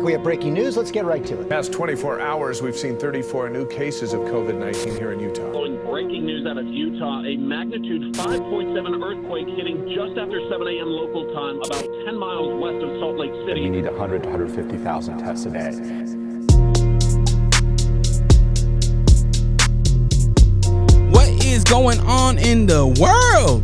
We have breaking news. Let's get right to it. Past 24 hours, we've seen 34 new cases of COVID-19 here in Utah. Following breaking news out of Utah, a magnitude 5.7 earthquake hitting just after 7 a.m. local time, about 10 miles west of Salt Lake City. We need 100 to 150,000 tests a day. What is going on in the world?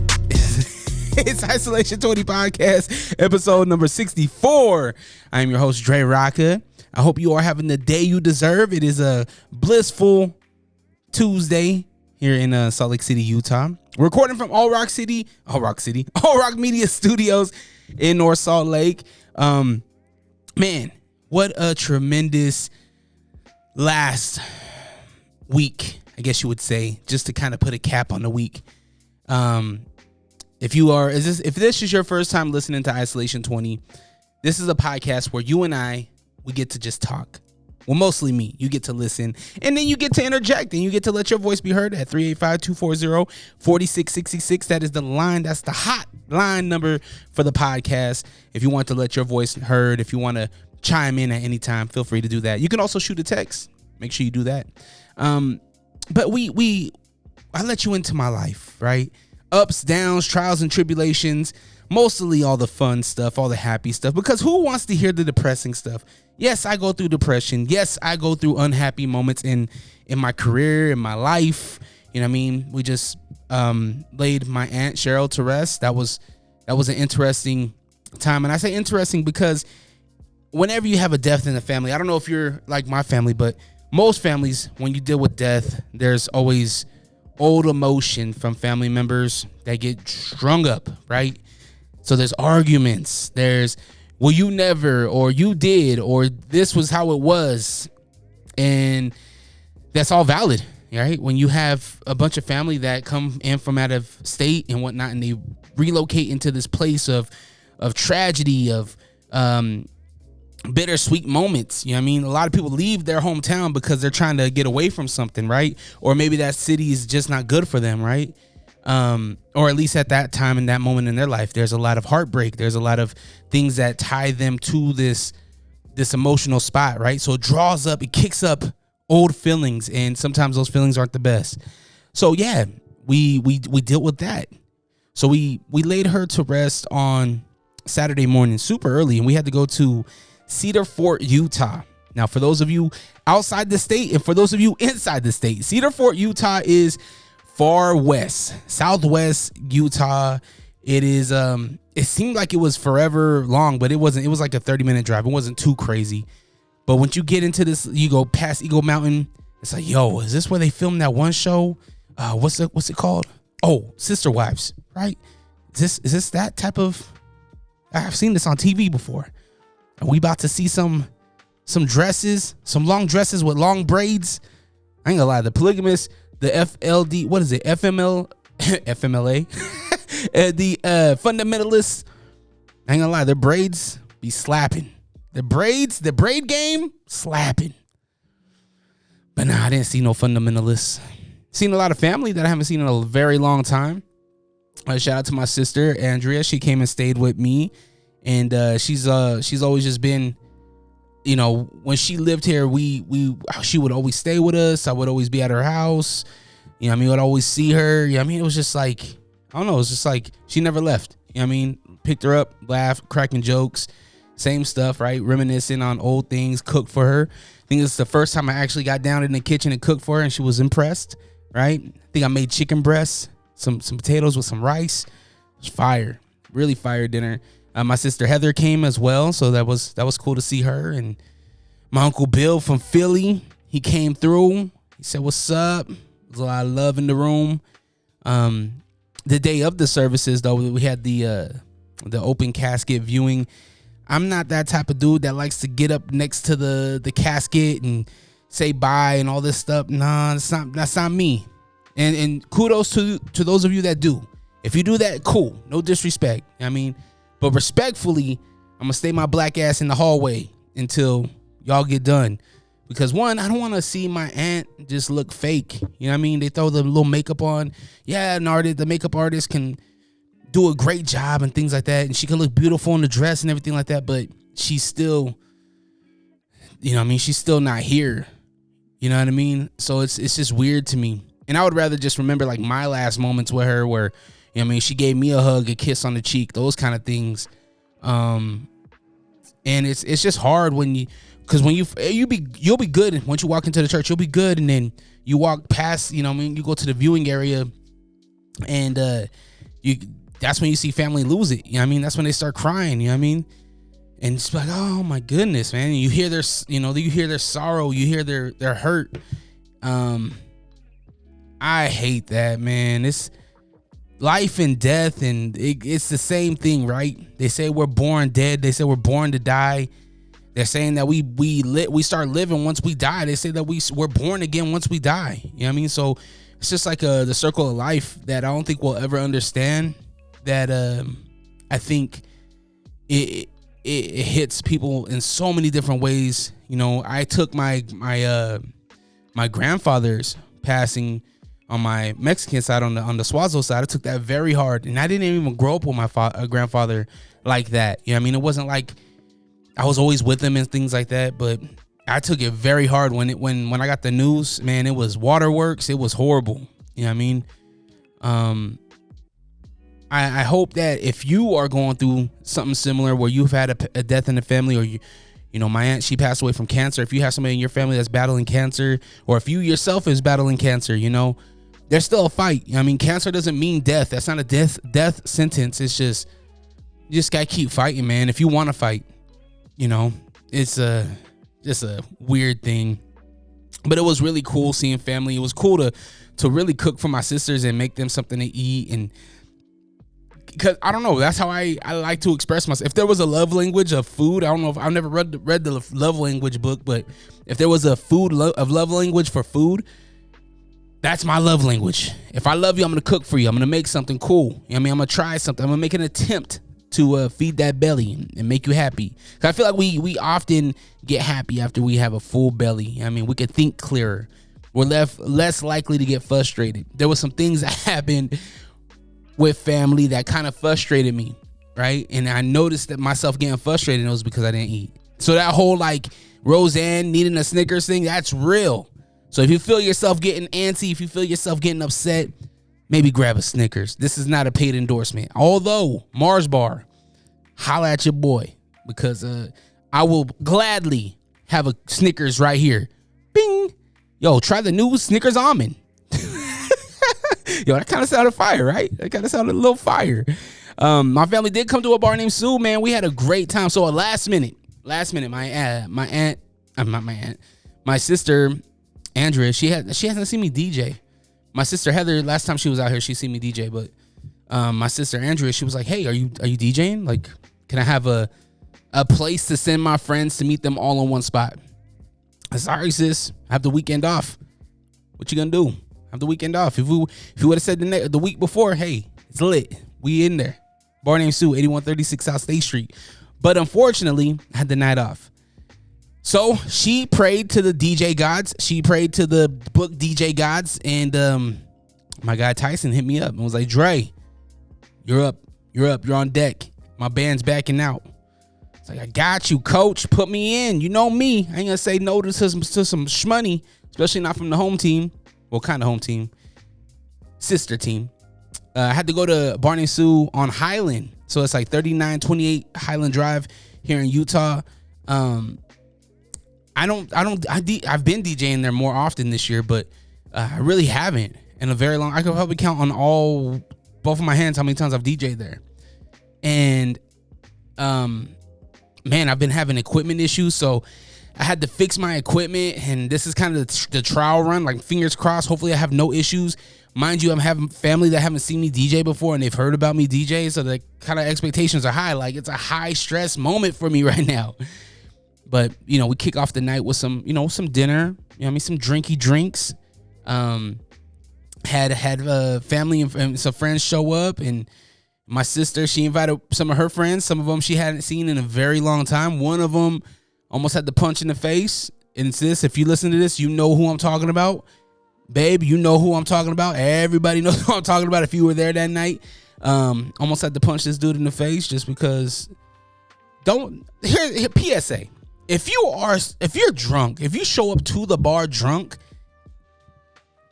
It's Isolation20 Podcast, episode number 64. I am your host, DreRawka. I hope you are having the day you deserve. It is a blissful Tuesday here in Salt Lake City, Utah. We're recording from All Rock Media Studios in North Salt Lake. Man, what a tremendous last week, I guess you would say, just to kind of put a cap on the week. If this is your first time listening to Isolation20, this is a podcast where you and we get to just talk. Well, mostly me. You get to listen, and then you get to interject, and you get to let your voice be heard at 385-240-4666. That is the line. That's the hot line number for the podcast. If you want to let your voice heard, if you want to chime in at any time, feel free to do that. You can also shoot a text. Make sure you do that. But I let you into my life, right? Ups, downs, trials, and tribulations, mostly all the fun stuff, all the happy stuff, because who wants to hear the depressing stuff? Yes, I go through depression. Yes, I go through unhappy moments in my career, in my life. You know what I mean? We just laid my Aunt Cheryl to rest. That was an interesting time. And I say interesting because whenever you have a death in the family, I don't know if you're like my family, but most families, when you deal with death, there's always old emotion from family members that get strung up, right? So there's arguments. There's, well, you never, or you did, or this was how it was. And that's all valid, right? When you have a bunch of family that come in from out of state and whatnot, and they relocate into this place of tragedy, of bittersweet moments. You know what I mean? A lot of people leave their hometown because they're trying to get away from something, right? Or maybe that city is just not good for them, right? Or at least at that time, in that moment in their life, there's a lot of heartbreak. There's a lot of things that tie them to this emotional spot, right? So it draws up, it kicks up old feelings, and sometimes those feelings aren't the best. So yeah, we dealt with that. So we laid her to rest on Saturday morning, super early, and we had to go to Cedar Fort, Utah. Now, for those of you outside the state and for those of you inside the state, Cedar Fort, Utah is far west, southwest Utah. It is, it seemed like it was forever long, but it wasn't. It was like a 30-minute drive. It wasn't too crazy. But once you get into this, you go past Eagle Mountain, it's like, yo, is this where they filmed that one show? What's it called? Oh, Sister Wives, right? Is this that type of, I've seen this on TV before. And we about to see some dresses, some long dresses with long braids. I ain't gonna lie, the polygamists, the FLD, what is it? FMLA, the fundamentalists. I ain't gonna lie, their braids be slapping. The braid game slapping. But nah, I didn't see no fundamentalists. Seen a lot of family that I haven't seen in a very long time. Shout out to my sister Andrea. She came and stayed with me. And she's always just been, you know, when she lived here, she would always stay with us. I would always be at her house. You know what I mean? I would always see her. You know what I mean? It was just like, I don't know. It was just like she never left. You know what I mean? Picked her up, laughed, cracking jokes, same stuff, right? Reminiscing on old things, cooked for her. I think it's the first time I actually got down in the kitchen and cooked for her, and she was impressed, right? I think I made chicken breasts, some potatoes with some rice. It was fire. Really fire dinner. My sister Heather came as well, so that was cool to see her. And my Uncle Bill from Philly, he came through. He said, "What's up?" There's a lot of love in the room. The day of the services, though, we had the open casket viewing. I'm not that type of dude that likes to get up next to the casket and say bye and all this stuff. Nah, that's not me. And kudos to those of you that do. If you do that, cool. No disrespect. I mean. But respectfully, I'm going to stay my black ass in the hallway until y'all get done. Because one, I don't want to see my aunt just look fake. You know what I mean? They throw the little makeup on. Yeah, the makeup artist can do a great job and things like that. And she can look beautiful in the dress and everything like that. But she's still you know what I mean, she's still not here. You know what I mean? So it's just weird to me. And I would rather just remember like my last moments with her where, you know what I mean, she gave me a hug, a kiss on the cheek, those kind of things. And it's just hard when because when you'll be good once you walk into the church, you'll be good, and then you walk past, you know what I mean, you go to the viewing area, and that's when you see family lose it. You know what I mean? That's when they start crying. You know what I mean? And it's like, oh my goodness, man. And you hear their sorrow, you hear their hurt. I hate that, man. It's life and death, and it's the same thing, right? They say we're born dead. They say we're born to die. They're saying that we start living once we die. They say that we're born again once we die. You know what I mean? So it's just like the circle of life that I don't think we'll ever understand. That I think it hits people in so many different ways. You know, I took my grandfather's passing on my Mexican side, on the Swazo side. I took that very hard, and I didn't even grow up with my grandfather like that. You know what I mean? It wasn't like I was always with him and things like that, but I took it very hard when I got the news. Man, it was waterworks. It was horrible. You know what I mean? I hope that if you are going through something similar where you've had a death in the family, or you know, my aunt, she passed away from cancer. If you have somebody in your family that's battling cancer, or if you yourself is battling cancer, you know, there's still a fight. I mean, cancer doesn't mean death. That's not a death sentence. It's just, you just gotta keep fighting, man. If you want to fight, you know, it's just a weird thing. But it was really cool seeing family. It was cool to really cook for my sisters and make them something to eat. And because I don't know, that's how I like to express myself. If there was a love language of food, I don't know if I've never read the love language book, but if there was a love language for food, that's my love language. If I love you, I'm gonna cook for you. I'm gonna make something cool. You know what I mean? I'm gonna try something. I'm gonna make an attempt to feed that belly and make you happy. Cause I feel like we often get happy after we have a full belly. You know what I mean, we can think clearer. We're less likely to get frustrated. There was some things that happened with family that kind of frustrated me, right? And I noticed that myself getting frustrated, and it was because I didn't eat. So that whole like Roseanne needing a Snickers thing, that's real. So if you feel yourself getting antsy, if you feel yourself getting upset, maybe grab a Snickers. This is not a paid endorsement. Although, Mars Bar, holla at your boy, because I will gladly have a Snickers right here. Bing. Yo, try the new Snickers almond. Yo, that kind of sounded fire, right? That kind of sounded a little fire. My family did come to a bar named Sue, man. We had a great time. So last minute, my sister Andrea, she hasn't seen me DJ. My sister Heather, last time she was out here, she seen me DJ. But my sister Andrea, she was like, "Hey, are you DJing? Like, can I have a place to send my friends to meet them all in one spot?" I said, "Sorry, sis, I have the weekend off. What you gonna do? I have the weekend off. If you would have said the week before, hey, it's lit. We in there. Bar named Sue, 8136 South State Street." But unfortunately, I had the night off. So she prayed to the DJ gods. She prayed to the book DJ gods. And my guy Tyson hit me up and was like, "Dre, you're up. You're on deck. My band's backing out." It's like, "I got you, coach. Put me in. You know me. I ain't gonna say no to some shmoney, especially not from the home team." Well, kind of home team. Sister team. I had to go to Barney Sue on Highland. So it's like 3928 Highland Drive here in Utah. I've been DJing there more often this year, but I really haven't in a very long. I could probably count on both of my hands how many times I've DJed there. And man, I've been having equipment issues, so I had to fix my equipment, and this is kind of the trial run. Like, fingers crossed. Hopefully, I have no issues. Mind you, I'm having family that haven't seen me DJ before, and they've heard about me DJ, so the kind of expectations are high. Like, it's a high stress moment for me right now. But, you know, we kick off the night with some dinner, you know what I mean, some drinky drinks. Had family and some friends show up, and my sister, she invited some of her friends. Some of them she hadn't seen in a very long time. One of them almost had the punch in the face. And sis, if you listen to this, you know who I'm talking about. Babe, you know who I'm talking about. Everybody knows who I'm talking about if you were there that night. Almost had to punch this dude in the face just because. Here, PSA. if you're drunk, if you show up to the bar drunk,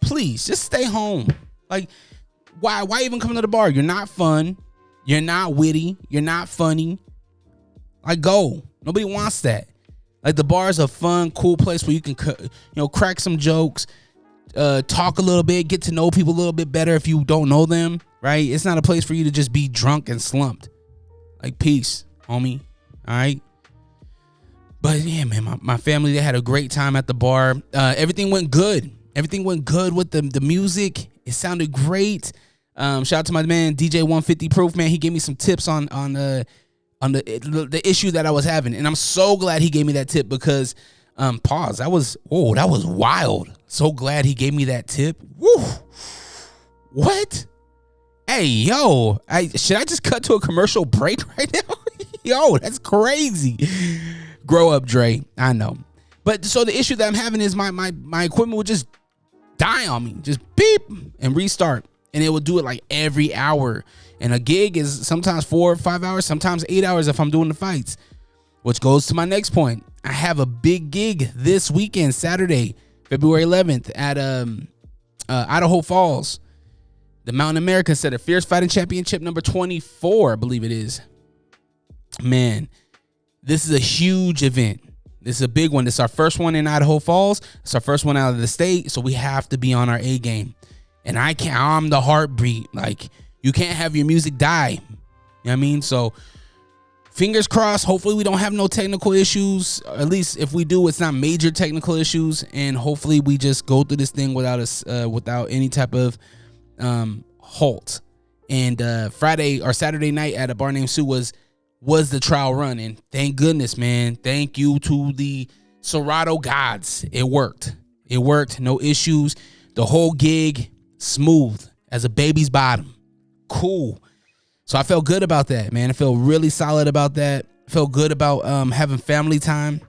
please just stay home. Like, why even come to the bar? You're not fun. You're not witty. You're not funny. Like, go. Nobody wants that. Like, the bar is a fun, cool place where you can, crack some jokes, talk a little bit, get to know people a little bit better if you don't know them, right? It's not a place for you to just be drunk and slumped. Like, peace, homie. All right. But yeah, man, my family, they had a great time at the bar. Everything went good. Everything went good with the music. It sounded great. Shout out to my man DJ 150 Proof, man. He gave me some tips on the issue that I was having, and I'm so glad he gave me that tip because that was wild. So glad he gave me that tip. Woo. What? Hey, yo, should I just cut to a commercial break right now? Yo, that's crazy. Grow up, Dre. I know. But so the issue that I'm having is my equipment would just die on me. Just beep and restart. And it will do it like every hour. And a gig is sometimes 4 or 5 hours, sometimes 8 hours if I'm doing the fights. Which goes to my next point. I have a big gig this weekend, Saturday, February 11th at Idaho Falls. The Mountain America Center, Fierce Fighting Championship number 24, I believe it is. Man, this is a huge event. This is a big one. This is our first one in Idaho Falls. It's our first one out of the state, so we have to be on our A game. And I'm the heartbeat. Like, you can't have your music die. You know what I mean? So, fingers crossed. Hopefully, we don't have no technical issues. At least if we do, it's not major technical issues. And hopefully, we just go through this thing without any type of halt. And Friday or Saturday night at a bar named Sue was the trial run, and thank goodness, man. Thank you to the Serato gods. It worked. No issues. The whole gig smooth as a baby's bottom. Cool. So I felt good about that, man. I felt really solid about that. Felt good about having family time.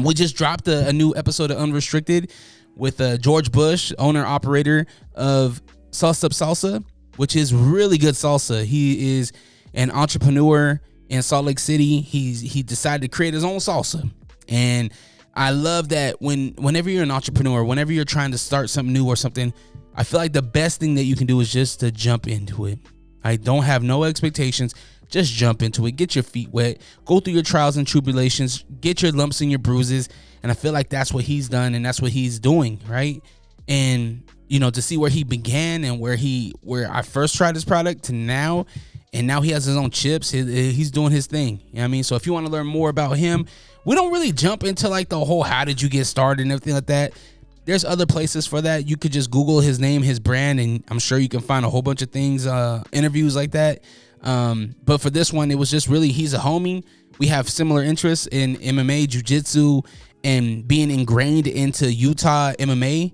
We just dropped a new episode of Unrestricted with George Bush, owner operator of Sauce Up Salsa, which is really good salsa. He is an entrepreneur in Salt Lake City. He decided to create his own salsa. And I love that whenever you're an entrepreneur, whenever you're trying to start something new or something, I feel like the best thing that you can do is just to jump into it. I don't have no expectations. Just jump into it. Get your feet wet. Go through your trials and tribulations. Get your lumps and your bruises. And I feel like that's what he's done and that's what he's doing, right? And, to see where he began and where I first tried his product to now, and now he has his own chips. He's doing his thing. You know what I mean? So if you want to learn more about him, we don't really jump into like the whole how did you get started and everything like that. There's other places for that. You could just Google his name, his brand, and I'm sure you can find a whole bunch of things, interviews like that. But for this one, it was just really, he's a homie. We have similar interests in MMA, jiu-jitsu, and being ingrained into Utah MMA.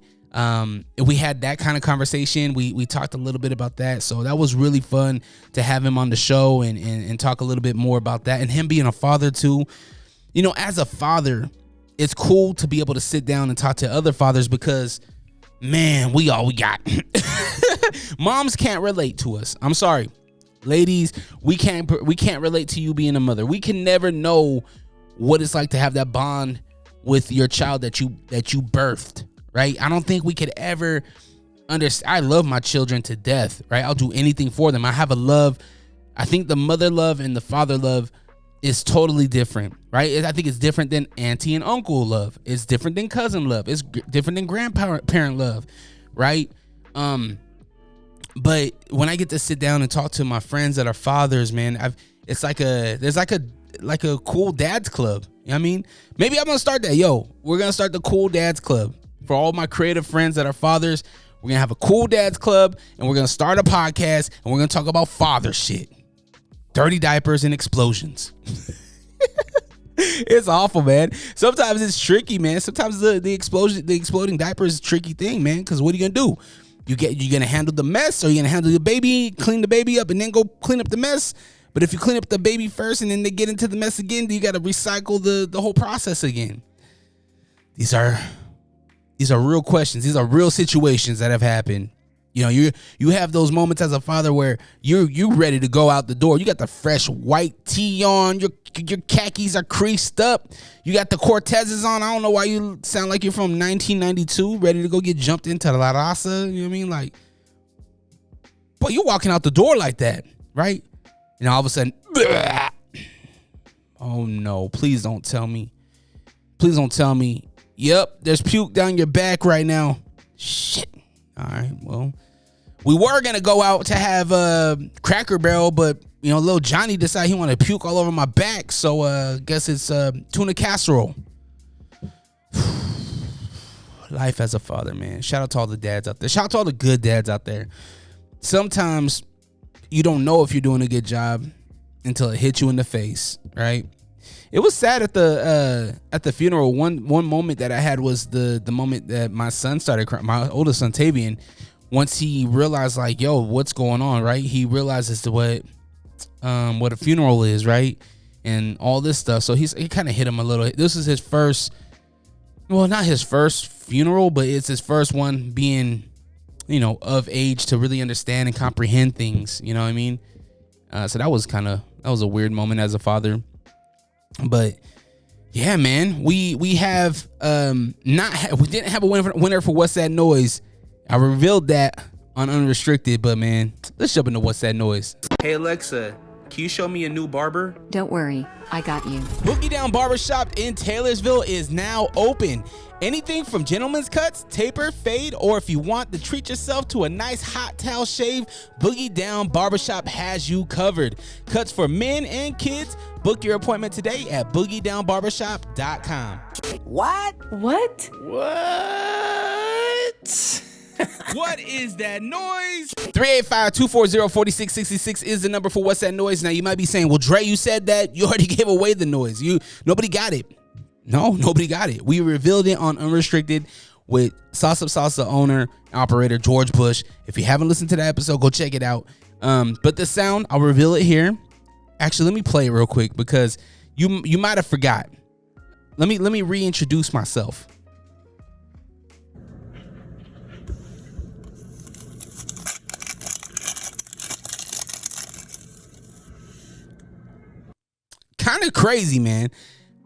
We had that kind of conversation. We talked a little bit about that. So that was really fun to have him on the show and talk a little bit more about that. And him being a father too. As a father, it's cool to be able to sit down and talk to other fathers because, man, we got. Moms can't relate to us. I'm sorry. Ladies, we can't relate to you being a mother. We can never know what it's like to have that bond with your child that you birthed. Right? I don't think we could ever understand. I love my children to death, right? I'll do anything for them. I have a love. I think the mother love and the father love is totally different, right? I think it's different than auntie and uncle love. It's different than cousin love. It's different than grandparent love, right? But when I get to sit down and talk to my friends that are fathers, man, there's like a cool dads club. You know what I mean? Maybe I'm gonna start that. We're gonna start the cool dads club. For all my creative friends that are fathers, we're going to have a cool dads club and we're going to start a podcast and we're going to talk about father shit. Dirty diapers and explosions. It's awful, man. Sometimes it's tricky, man. Sometimes the exploding diaper is a tricky thing, man, because what are you going to do? You're going to handle the mess, or you're going to handle the baby, clean the baby up, and then go clean up the mess. But if you clean up the baby first and then they get into the mess again, then you got to recycle the whole process again. These are real questions. These are real situations that have happened. You know, you have those moments as a father where you're ready to go out the door. You got the fresh white tee on. Your khakis are creased up. You got the Cortezes on. I don't know why you sound like you're from 1992, ready to go get jumped into La Raza. You know what I mean? Like, but you're walking out the door like that, right? And all of a sudden, oh no, please don't tell me. Please don't tell me. Yep, there's puke down your back right now. Shit. All right, well, we were going to go out to have Cracker Barrel, but, you know, little Johnny decided he wanted to puke all over my back, so guess it's tuna casserole. Life as a father, man. Shout out to all the dads out there. Shout out to all the good dads out there. Sometimes you don't know if you're doing a good job until it hits you in the face, right? It was sad at the funeral. One moment that I had was the moment that my son started crying. My oldest son Tavian, once he realized like, yo, what's going on, right? He realizes what a funeral is, right? And all this stuff. So it kind of hit him a little. This is his first, well, not his first funeral, but it's his first one being, you know, of age to really understand and comprehend things. You know what I mean? So that was a weird moment as a father. But yeah, man, we have we didn't have a winner for What's That Noise. I revealed that on Unrestricted, but man, let's jump into What's That Noise. Hey Alexa, can you show me a new barber? Don't worry, I got you. Boogie Down Barbershop in Taylorsville is now open. Anything from gentleman's cuts, taper, fade, or if you want to treat yourself to a nice hot towel shave, Boogie Down Barbershop has you covered. Cuts for men and kids. Book your appointment today at boogiedownbarbershop.com. What? What is that noise? 385-240-4666 is the number for What's That Noise. Now you might be saying, well, Dre, you said that you already gave away the noise. Nobody got it. No, nobody got it. We revealed it on Unrestricted with Sauce Up Salsa owner, operator George Bush. If you haven't listened to that episode, go check it out. But the sound, I'll reveal it here. Actually, let me play it real quick because you might have forgot. Let me reintroduce myself. Kind of crazy, man.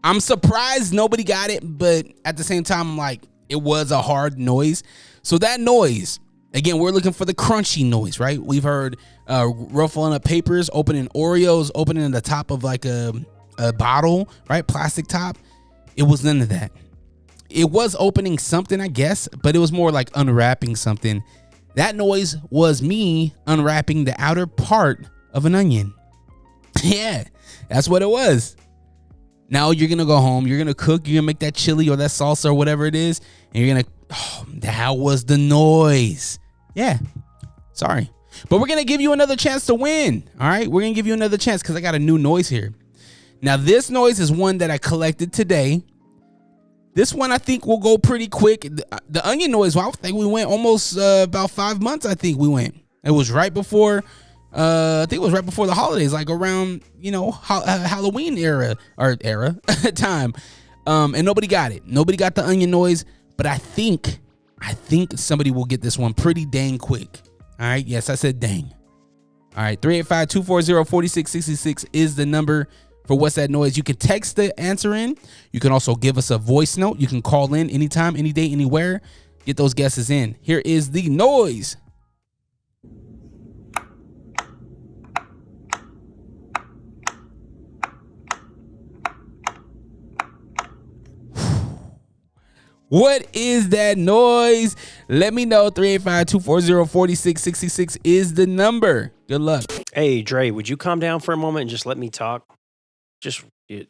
I'm surprised nobody got it, but at the same time, I'm like, it was a hard noise. So that noise, again, we're looking for the crunchy noise, right? We've heard ruffling up papers, opening Oreos, opening the top of like a bottle, right? Plastic top. It was none of that. It was opening something, I guess, but it was more like unwrapping something. That noise was me unwrapping the outer part of an onion. Yeah, that's what it was. Now you're going to go home, you're going to cook, you're going to make that chili or that salsa or whatever it is, and you're going to, that was the noise. Yeah, sorry. But we're going to give you another chance to win, all right? We're going to give you another chance because I got a new noise here. Now, this noise is one that I collected today. This one I think will go pretty quick. The onion noise, well, I think we went almost about 5 months, I think we went. It was right before... I think it was right before the holidays, like around, Halloween time. And nobody got it. Nobody got the onion noise, but I think somebody will get this one pretty dang quick. All right. Yes, I said dang. All right. 385-240-4666 is the number for What's That Noise. You can text the answer in. You can also give us a voice note. You can call in anytime, any day, anywhere. Get those guesses in. Here is the noise. What is that noise? Let me know. 385-240-4666 is the number. Good luck. Hey, Dre, would you calm down for a moment and just let me talk?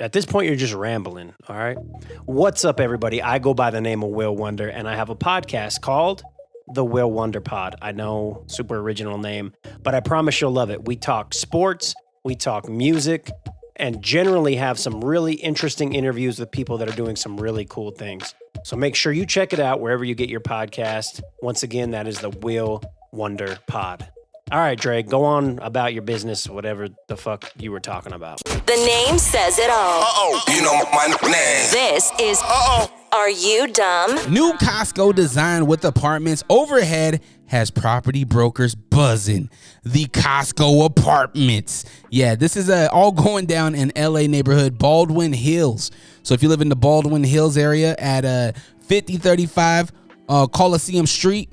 At this point, you're just rambling, all right? What's up, everybody? I go by the name of Will Wonder, and I have a podcast called The Will Wonder Pod. I know, super original name, but I promise you'll love it. We talk sports, we talk music, and generally have some really interesting interviews with people that are doing some really cool things. So make sure you check it out wherever you get your podcast. Once again, that is the Will Wonder Pod. All right, Dre, go on about your business, whatever the fuck you were talking about. The name says it all. You know my name. This is Are You Dumb? New Costco design with apartments, overhead, has property brokers buzzing. The Costco apartments. Yeah, this is all going down in LA neighborhood, Baldwin Hills. So if you live in the Baldwin Hills area at 5035 Coliseum Street,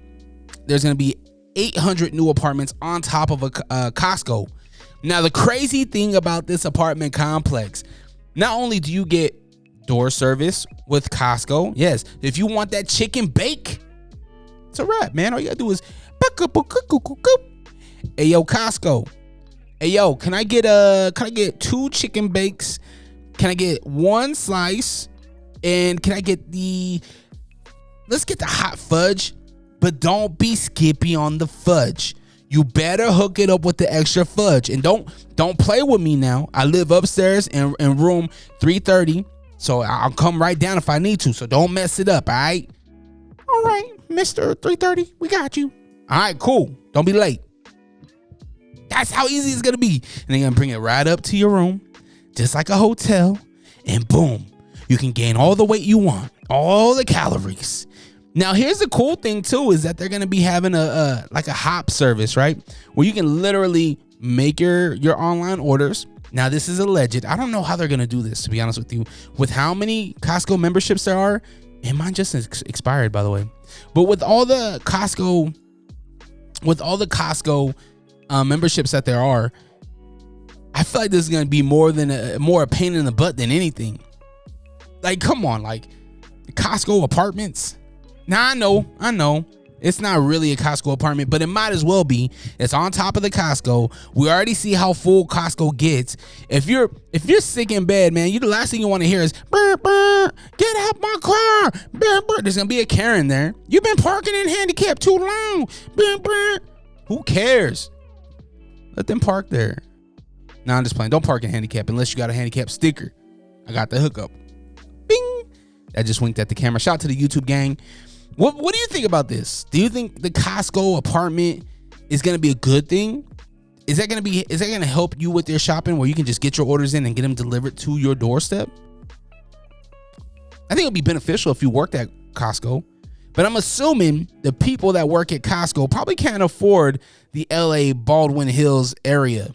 there's going to be 800 new apartments on top of a Costco. Now, the crazy thing about this apartment complex, not only do you get door service with Costco, yes, if you want that chicken bake, it's a wrap, man. All you gotta do is hey yo, Costco. Hey yo, can I get 2 chicken bakes? Can I get 1 slice? And can I get let's get the hot fudge, but don't be skippy on the fudge. You better hook it up with the extra fudge. And don't play with me now. I live upstairs in room 330. So I'll come right down if I need to. So don't mess it up, all right? All right, Mr. 330, we got you. All right, cool. Don't be late. That's how easy it's going to be. And they're going to bring it right up to your room, just like a hotel. And boom, you can gain all the weight you want, all the calories. Now, here's the cool thing, too, is that they're going to be having a hop service, right? Where you can literally make your online orders. Now, this is alleged. I don't know how they're going to do this, to be honest with you. With how many Costco memberships there are, and mine just expired, by the way. But with all the Costco memberships that there are, I feel like this is going to be more a pain in the butt than anything. Like, come on, like Costco apartments. Now, I know. It's not really a Costco apartment, but it might as well be. It's on top of the Costco. We already see how full Costco gets. If you're sick in bed, man, the last thing you want to hear is, burr, burr, get out my car. Burr, burr. There's going to be a Karen there. You've been parking in handicap too long. Burr, burr. Who cares? Let them park there. No, I'm just playing. Don't park in handicap unless you got a handicap sticker. I got the hookup. Bing. I just winked at the camera. Shout out to the YouTube gang. What do you think about this? Do you think the Costco apartment is going to be a good thing? Is that going to help you with your shopping where you can just get your orders in and get them delivered to your doorstep? I think it'll be beneficial if you worked at Costco, but I'm assuming the people that work at Costco probably can't afford the LA Baldwin Hills area.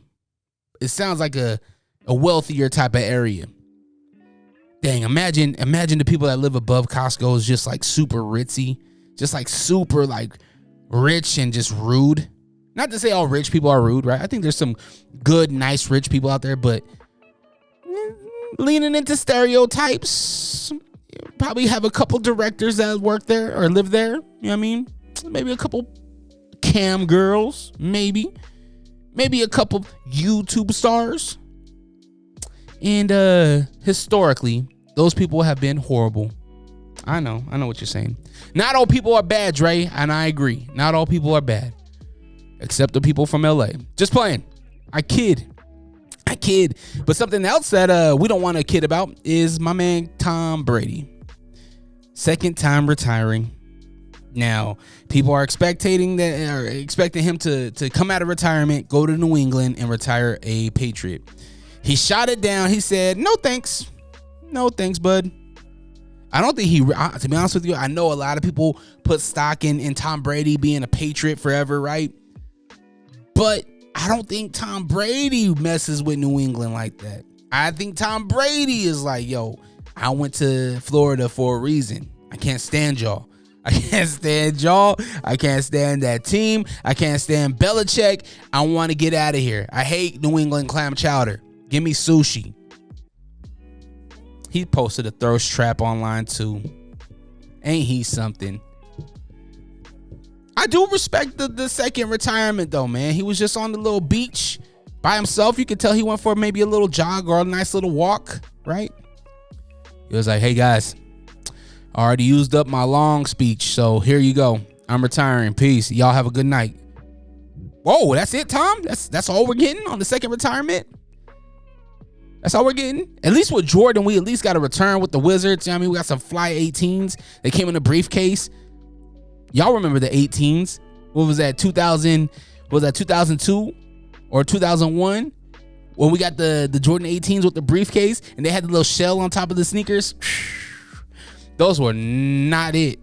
It sounds like a wealthier type of area. Dang, imagine the people that live above Costco is just like super ritzy, just like super like rich and just rude. Not to say all rich people are rude, right? I think there's some good, nice, rich people out there, but leaning into stereotypes. You probably have a couple directors that work there or live there. You know what I mean? Maybe a couple cam girls, maybe a couple YouTube stars. And historically, those people have been horrible. I know what you're saying. Not all people are bad, Dre, and I agree. Not all people are bad, except the people from LA. Just playing. I kid. But something else that we don't want to kid about is my man Tom Brady. Second time retiring. Now, people are expecting him to come out of retirement, go to New England, and retire a Patriot. He shot it down. He said, no thanks, bud. I don't think to be honest with you, I know a lot of people put stock in Tom Brady being a Patriot forever, right? But I don't think Tom Brady messes with New England like that. I think Tom Brady is like, yo, I went to Florida for a reason. I can't stand y'all. I can't stand that team. I can't stand Belichick. I want to get out of here. I hate New England clam chowder. Give me sushi. He posted a thirst trap online too. Ain't he something? I do respect the second retirement though, man. He was just on the little beach by himself. You could tell he went for maybe a little jog or a nice little walk, right? He was like, hey guys, I already used up my long speech, so here you go. I'm retiring. Peace. Y'all have a good night. Whoa, that's it, Tom? That's all we're getting on the second retirement? That's all we're getting? At least with Jordan, we at least got a return with the Wizards. You know what I mean? We got some fly 18s. They came in a briefcase. Y'all remember the 18s? What was that, 2000? Was that 2002 or 2001? When we got the Jordan 18s with the briefcase and they had the little shell on top of the sneakers. Those were not it.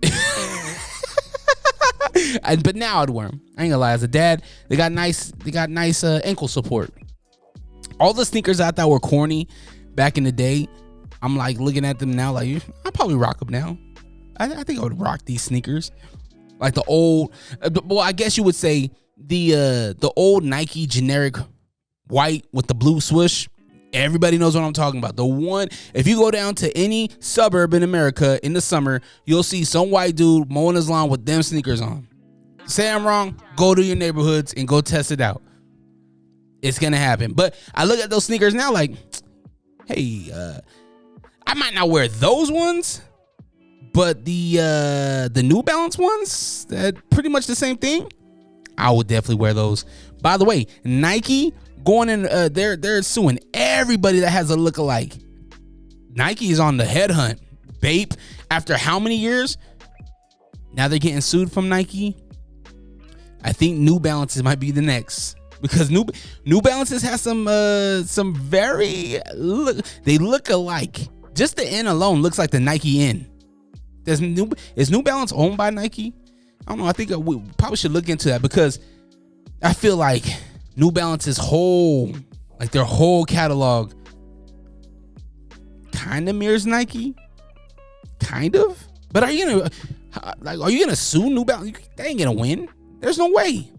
But now I'd wear them. I ain't gonna lie. As a dad, they got nice ankle support. All the sneakers I thought were corny back in the day, I'm like looking at them now, like I'll probably rock them now. I think I would rock these sneakers, like the old. Well, I guess you would say the old Nike generic white with the blue swoosh. Everybody knows what I'm talking about. The one, if you go down to any suburb in America in the summer, you'll see some white dude mowing his lawn with them sneakers on. Say I'm wrong, go to your neighborhoods and go test it out. It's gonna happen. But I look at those sneakers now like, hey, I might not wear those ones, but the New Balance ones, that pretty much the same thing. I would definitely wear those. By the way, Nike going in, they're suing everybody that has a lookalike. Nike is on the headhunt. Bape, after how many years? Now they're getting sued from Nike. I think New Balances might be the next, because New Balances has some very they look alike. Just the N alone looks like the Nike N. Is New Balance owned by Nike? I don't know. I think we probably should look into that, because I feel like New Balance's their whole catalog kind of mirrors Nike, kind of. But are you gonna sue New Balance? They ain't gonna win. There's no way.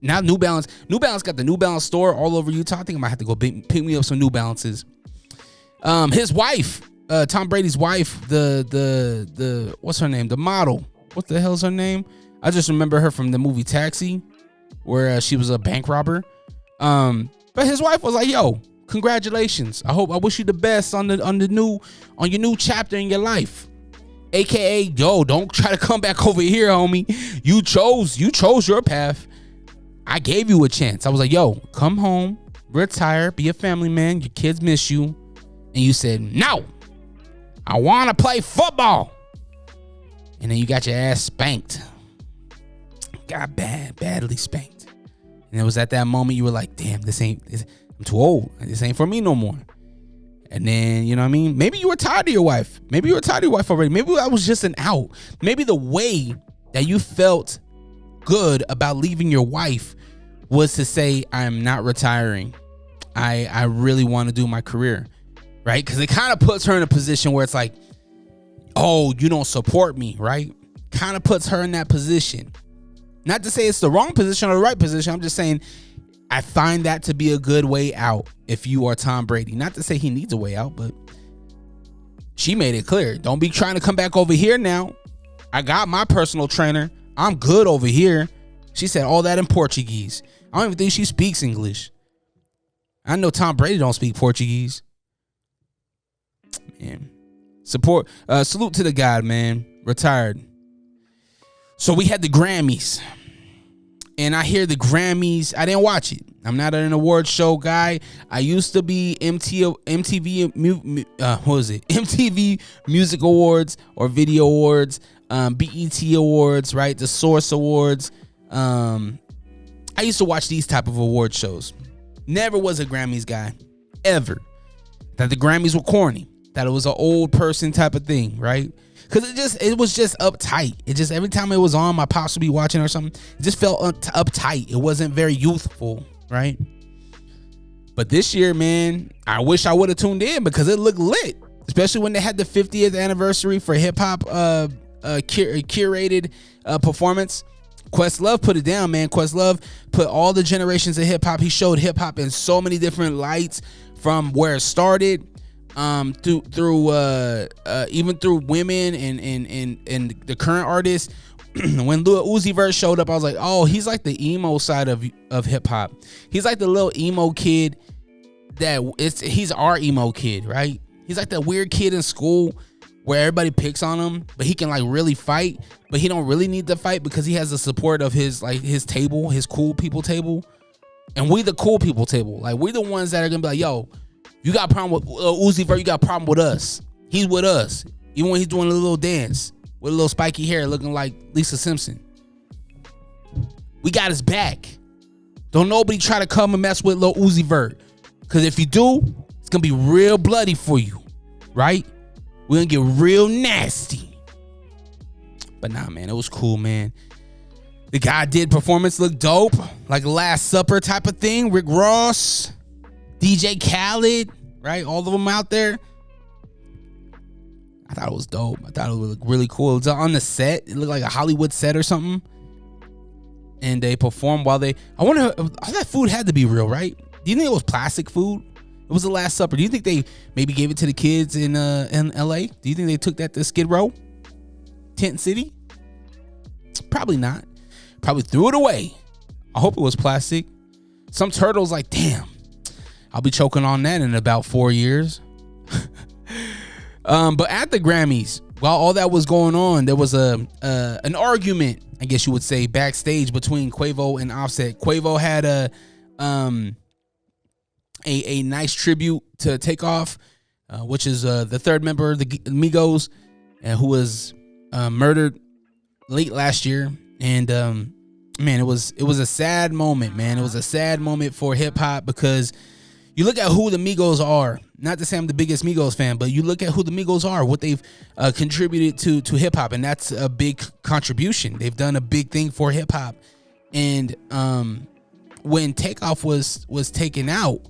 Now New Balance got the New Balance store all over Utah. I think I might have to go pick me up some New Balances. His wife, Tom Brady's wife, the what's her name? The model. What the hell's her name? I just remember her from the movie Taxi, where she was a bank robber. But his wife was like, "Yo, congratulations. I wish you the best on your new chapter in your life." AKA, yo, don't try to come back over here, homie. You chose your path. I gave you a chance. I was like, yo, come home, retire, be a family man. Your kids miss you. And you said, no, I want to play football. And then you got your ass spanked. Got badly spanked. And it was at that moment you were like, damn, I'm too old. This ain't for me no more. And then, you know what I mean? Maybe you were tired of your wife. Maybe you were tired of your wife already. Maybe that was just an out. Maybe the way that you felt good about leaving your wife was to say, I'm not retiring. I really want to do my career, right? Because it kind of puts her in a position where it's like, oh, you don't support me, right? Kind of puts her in that position. Not to say it's the wrong position or the right position. I'm just saying I find that to be a good way out if you are Tom Brady. Not to say he needs a way out, but she made it clear. Don't be trying to come back over here now. I got my personal trainer. I'm good over here. She said all that in Portuguese. I don't even think she speaks English. I know Tom Brady don't speak Portuguese. Man. Salute to the guy, man. Retired. So we had the Grammys. And I hear the Grammys. I didn't watch it. I'm not an award show guy. I used to be MTV Music Awards or Video Awards, BET Awards, right? The Source Awards. I used to watch these type of award shows. Never was a Grammys guy, ever. That the Grammys were corny. That it was an old person type of thing, right? Because it was just uptight. It just, every time it was on, my pops would be watching or something. It just felt uptight. It wasn't very youthful, right? But this year, man, I wish I would have tuned in because it looked lit. Especially when they had the 50th anniversary for hip hop curated performance. Questlove put it down, man. Questlove put all the generations of hip hop. He showed hip hop in so many different lights, from where it started, through even through women and the current artists. When Lil Uzi Vert showed up, I was like, oh, he's like the emo side of hip hop. He's like the little emo kid he's our emo kid, right? He's like the weird kid in school where everybody picks on him, but he can like really fight, but he don't really need to fight because he has the support of his table, his cool people table. And we the cool people table. Like, we the ones that are gonna be like, yo, you got a problem with Uzi Vert, you got a problem with us. He's with us. Even when he's doing a little dance with a little spiky hair looking like Lisa Simpson. We got his back. Don't nobody try to come and mess with Lil Uzi Vert. Because if you do, it's going to be real bloody for you. Right? We're going to get real nasty. But nah, man, it was cool, man. The guy did performance look dope, like Last Supper type of thing. Rick Ross, DJ Khaled, right? All of them out there. I thought it was dope. I thought it would look really cool. It was on the set. It looked like a Hollywood set or something. And they performed while they... I wonder, all that food had to be real, right? Do you think it was plastic food? It was the Last Supper. Do you think they maybe gave it to the kids in LA? Do you think they took that to Skid Row? Tent City? Probably not. Probably threw it away. I hope it was plastic. Some turtle's like, damn, I'll be choking on that in about 4 years. But at the Grammys, while all that was going on, there was an argument, I guess you would say, backstage between Quavo and Offset. Quavo had a nice tribute to Takeoff, which is the third member of the Migos, who was murdered late last year. And man, it was a sad moment, man. It was a sad moment for hip hop because you look at who the Migos are. Not to say I'm the biggest Migos fan, but you look at who the Migos are, what they've contributed to hip hop, and that's a big contribution. They've done a big thing for hip hop. And when Takeoff was taken out,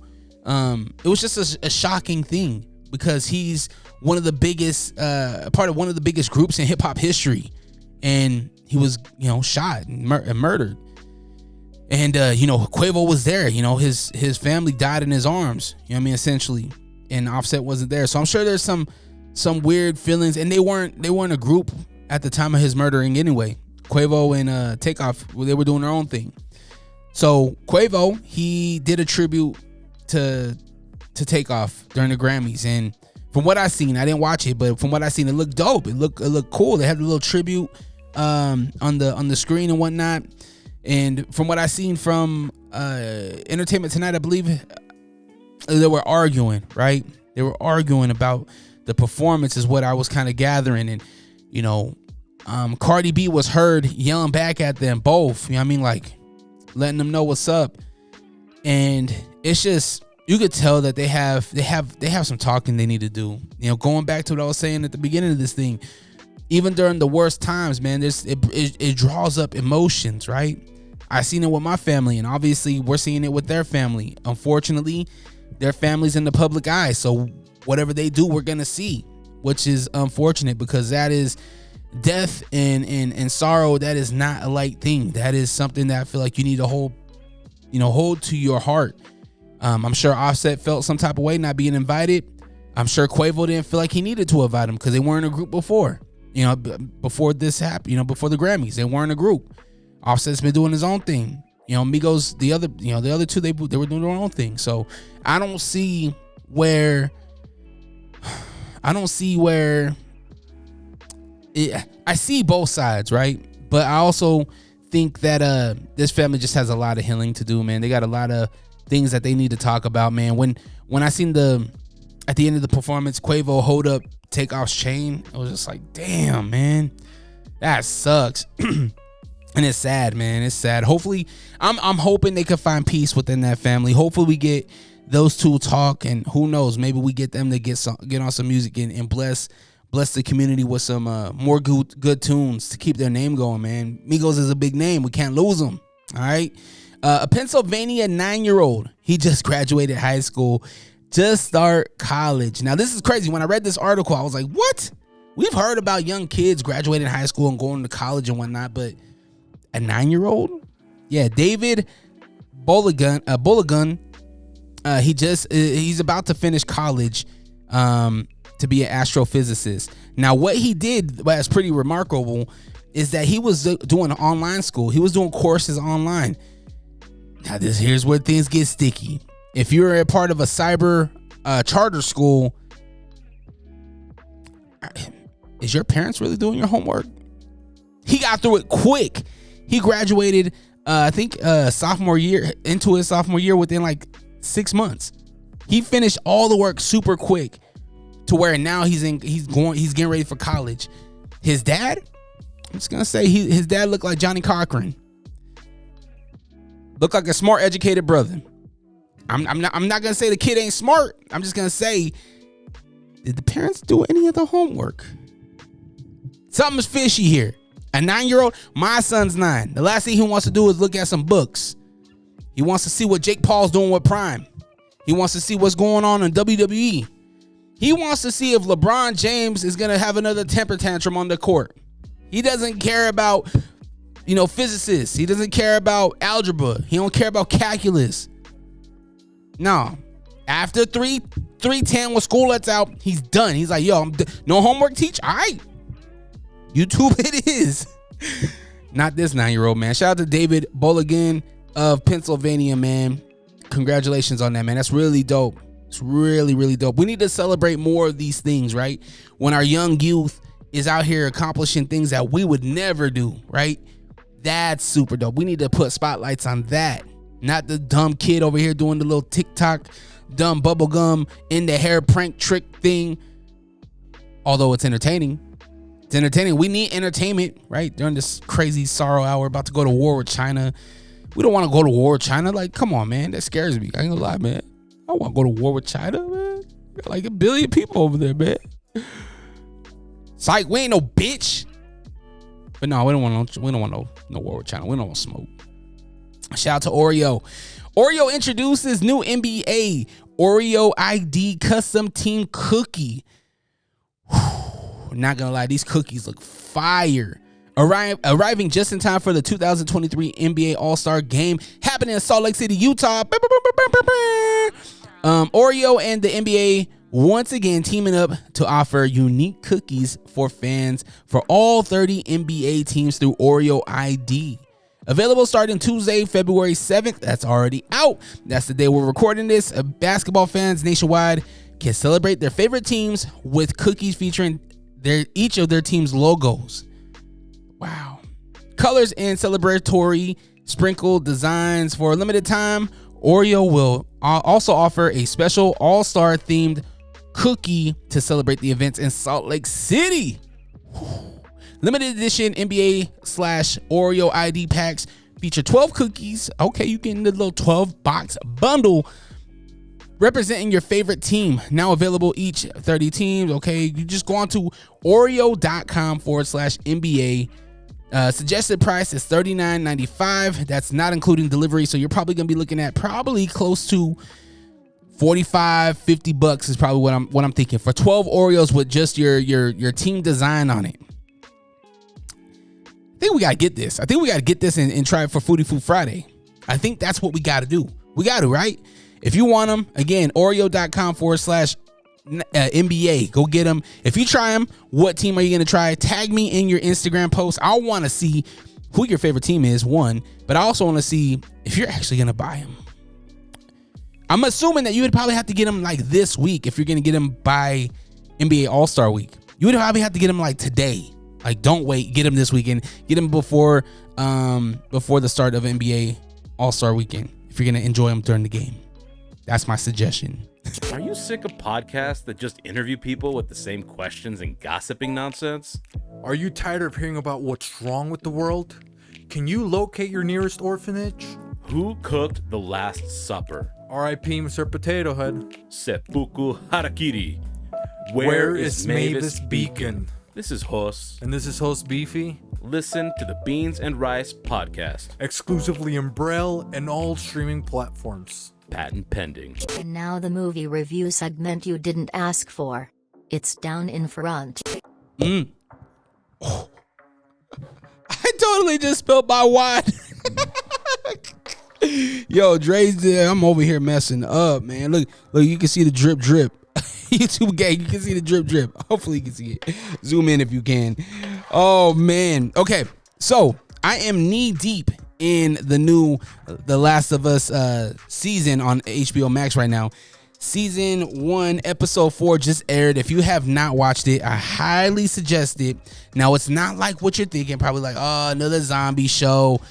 it was just a shocking thing because he's one of the biggest part of one of the biggest groups in hip hop history, and he was shot and murdered. And Quavo was there. His family died in his arms. You know what I mean, essentially. And Offset wasn't there, so I'm sure there's some weird feelings. And they weren't a group at the time of his murdering anyway. Quavo and Takeoff, they were doing their own thing. So Quavo, he did a tribute to Takeoff during the Grammys, and from what I seen, I didn't watch it, but from what I seen, it looked dope. It looked cool. They had a little tribute on the screen and whatnot. And from what I seen from Entertainment Tonight, I believe they were arguing, right? They were arguing about the performance is what I was kind of gathering. And, Cardi B was heard yelling back at them both. You know what I mean? Like letting them know what's up. And it's just, you could tell that they have some talking they need to do. Going back to what I was saying at the beginning of this thing, even during the worst times, man, it draws up emotions, right? I seen it with my family, and obviously we're seeing it with their family. Unfortunately, their family's in the public eye, so whatever they do, we're gonna see, which is unfortunate because that is death and sorrow. That is not a light thing. That is something that I feel like you need to hold to your heart. I'm sure Offset felt some type of way not being invited. I'm sure Quavo didn't feel like he needed to invite him because they weren't a group before. Before this happened, before the Grammys, they weren't a group. Offset's been doing his own thing. Migos, the other two, they were doing their own thing. So I don't see where I see both sides, right? But I also think that this family just has a lot of healing to do, man. They got a lot of things that they need to talk about, man. When I seen at the end of the performance, Quavo hold up Takeoff's chain, I was just like, damn, man, that sucks. And it's sad, man. It's sad. Hopefully, I'm hoping they can find peace within that family. Hopefully, we get those two talk, and who knows, maybe we get them to get on some music and bless the community with some more good tunes to keep their name going, man. Migos is a big name. We can't lose them. All right. A Pennsylvania 9-year-old. He just graduated high school to start college. Now, this is crazy. When I read this article, I was like, what? We've heard about young kids graduating high school and going to college and whatnot, but a 9-year-old? Yeah, David Bulligan. He's about to finish college to be an astrophysicist. Now, what he did that's pretty remarkable is that he was doing online school. He was doing courses online. Now, here's where things get sticky. If you're a part of a cyber charter school, is your parents really doing your homework? He got through it quick. He graduated, I think, sophomore year within like 6 months. He finished all the work super quick to where now he's getting ready for college. His dad, I'm just gonna say his dad looked like Johnny Cochran. Looked like a smart, educated brother. I'm not gonna say the kid ain't smart. I'm just gonna say, did the parents do any of the homework? Something's fishy here. A 9-year-old, my son's 9. The last thing he wants to do is look at some books. He wants to see what Jake Paul's doing with Prime. He wants to see what's going on in WWE. He wants to see if LeBron James is going to have another temper tantrum on the court. He doesn't care about, physicists. He doesn't care about algebra. He don't care about calculus. No. After 3:10 when school lets out, he's done. He's like, yo, no homework, teach? All right. YouTube it is. Not this 9-year-old, man. Shout out to David Bolligan of Pennsylvania, man. Congratulations on that, man. That's really dope. It's really, really dope. We need to celebrate more of these things, right? When our young youth is out here accomplishing things that we would never do, right? That's super dope. We need to put spotlights on that. Not the dumb kid over here doing the little TikTok, dumb bubblegum in the hair prank trick thing. Although it's entertaining. It's entertaining. We need entertainment, right? During this crazy sorrow hour, about to go to war with China. We don't want to go to war with China. Like, come on, man. That scares me. I ain't gonna lie, man. I don't want to go to war with China, man. Got like 1 billion people over there, man. Psych, we ain't no bitch. But no, we don't want no war with China. We don't want smoke. Shout out to Oreo. Oreo introduces new NBA Oreo ID custom team cookie. Not gonna lie, these cookies look fire. Arriving just in time for the 2023 NBA All-Star Game happening in Salt Lake City, Utah. Oreo and the NBA once again teaming up to offer unique cookies for fans for all 30 NBA teams through Oreo ID. Available starting Tuesday, February 7th. That's already out. That's the day we're recording this. Basketball fans nationwide can celebrate their favorite teams with cookies featuring each of their team's logos. Wow. Colors and celebratory sprinkled designs for a limited time. Oreo will also offer a special all-star themed cookie to celebrate the events in Salt Lake City. Limited edition NBA/Oreo ID packs feature 12 cookies. Okay, you get the little 12-box bundle representing your favorite team. Now available each 30 teams. Okay, you just go on to Oreo.com/NBA. Suggested price is $39.95. That's not including delivery. So you're probably gonna be looking at probably close to $45-50 is probably what I'm thinking for 12 Oreos with just your team design on it. I think we gotta get this. And try it for Foodie Food Friday. I think that's what we gotta do. We gotta, right? If you want them, again, Oreo.com/NBA. Go get them. If you try them, what team are you gonna try? Tag me in your Instagram post. I want to see who your favorite team is, one, but I also want to see if you're actually gonna buy them. I'm assuming that you would probably have to get them like this week if you're gonna get them by NBA All-Star Week. You would probably have to get them like today. Like, don't wait. Get them this weekend. Get them before the start of NBA All-Star Weekend if you're gonna enjoy them during the game. That's my suggestion. Are you sick of podcasts that just interview people with the same questions and gossiping nonsense? Are you tired of hearing about what's wrong with the world? Can you locate your nearest orphanage? Who cooked the Last Supper? R.I.P. Mr. Potato Head. Seppuku Harakiri. Where is Mavis Beacon? This is Host. And this is Host Beefy. Listen to the Beans and Rice podcast. Exclusively in Braille and all streaming platforms. Patent pending. And now the movie review segment you didn't ask for. It's down in front. Oh. I totally just spilled my wine. Yo, Dre's there. I'm over here messing up, man. Look, you can see the drip. YouTube gang, you can see the drip. Hopefully you can see it. Zoom in if you can. Oh, man. Okay, so I am knee deep in the Last of Us season on HBO Max right now. Season 1, episode 4 just aired. If you have not watched it, I highly suggest it. Now, it's not like what you're thinking, probably like, oh, another zombie show.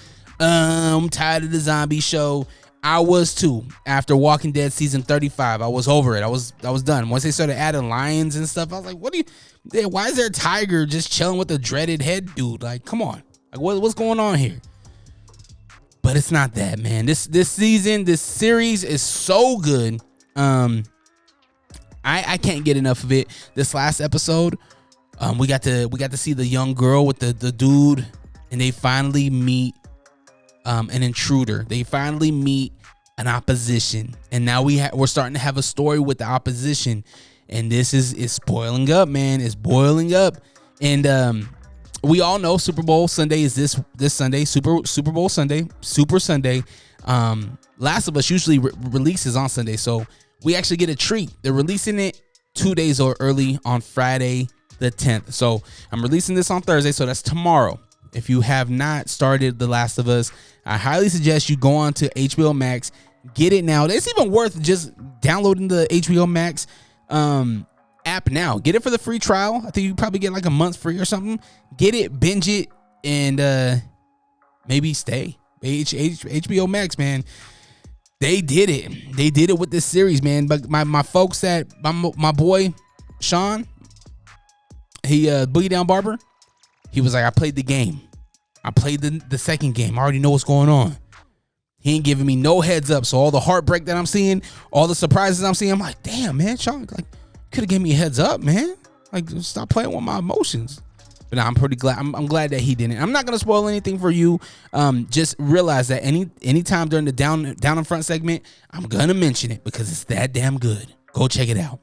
I'm tired of the zombie show. I was too. After Walking Dead season 35, I was over it. I was done. Once they started adding lions and stuff, I was like, why is there a tiger just chilling with a dreaded head dude? Like, come on. Like, what's going on here? But it's not that, man. This season, this series is so good. I can't get enough of it. This last episode, We got to see the young girl with the dude, and they finally meet an intruder. They finally meet an opposition, and now we're starting to have a story with the opposition, and this is boiling up, man. It's boiling up, and we all know Super Bowl Sunday is this Sunday, Super Bowl Sunday, Super Sunday. Last of Us usually releases on Sunday, so we actually get a treat. They're releasing it 2 days early on Friday the 10th. So I'm releasing this on Thursday, so that's tomorrow. If you have not started The Last of Us, I highly suggest you go on to HBO Max, get it now. It's even worth just downloading the HBO Max app now. Get it for the free trial. I think you probably get like a month free or something. Get it, binge it, and maybe stay. HBO Max, man. They did it. They did it with this series, man. But my folks at my boy Sean, he Boogie Down Barber, he was like, I played the game. I played the second game. I already know what's going on. He ain't giving me no heads up. So all the heartbreak that I'm seeing, all the surprises I'm seeing, I'm like, damn, man, Sean, like, could have given me a heads up, man. Like, stop playing with my emotions. But nah, I'm pretty glad. I'm glad that he didn't. I'm not gonna spoil anything for you. Just realize that anytime during the down and front segment, I'm gonna mention it because it's that damn good. Go check it out.